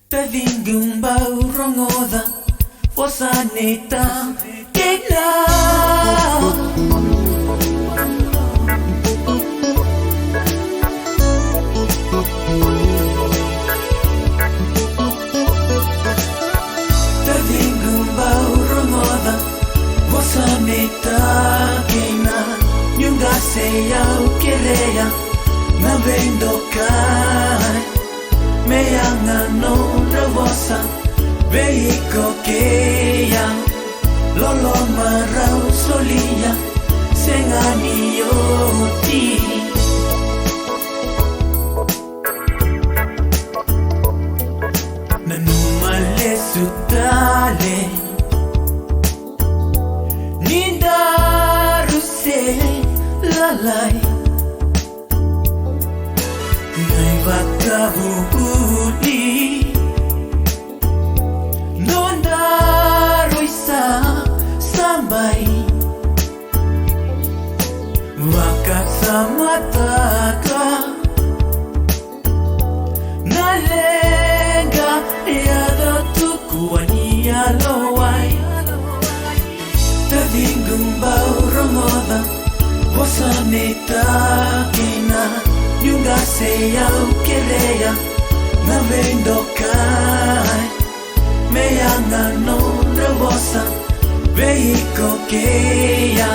Tadingumba urongoda Fosaneta Kena Tadingumba urongoda Fosaneta Kena Nyunga seya ukereya Na vendo kai Meyanga no revosa Veiko keya Lolo marau solia Sengani yoti Nanumale sutale Nindaruse lalai Vakabuhudi Nondaruisa sambai Wakasamataka Nalenga yadotukuani alowai Tadingumba urongoda Vosaneta kena Nyunga seya ukereya Na vendo kai Meyanga no revosa Veiko keya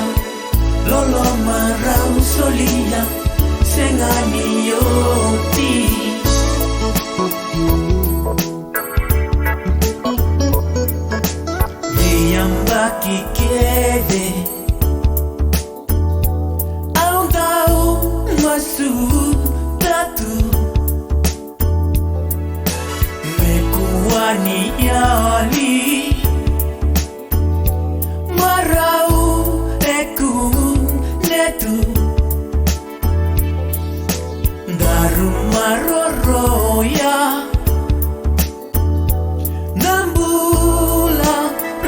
Lolo marau solia Sengani yoti Viyambaki kede Aundau masu Mekuani yali Marau eku netu Daru maroroya Nambula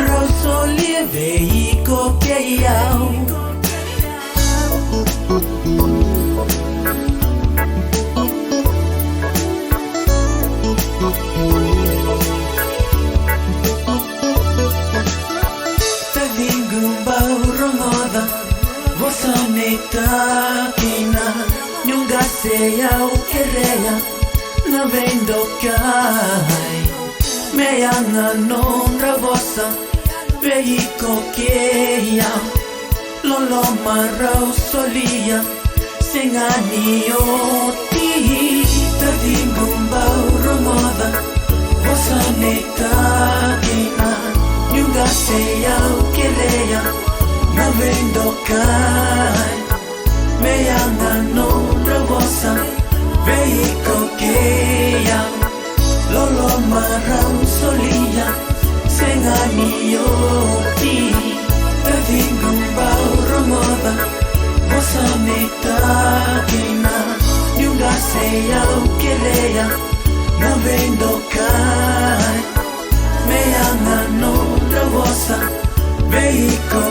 rosolie veiko keyau Tadingumba urongoda Vosaneta kena Nyunga seya ukereya Na vendo kai Meyanga nonra vosa Veiko keya Lolo marau solia Sengani yoti Tadingumba urongoda Vosaneta kena Nyunga seya ukereya Na vendo kai Meyanga no revosa Veiko keya Lolo marau solia Sengani yoti Tadingumba urongoda Vosaneta kena Nyunga seya ukereya Na vendo kai Meyanga no revosa Veiko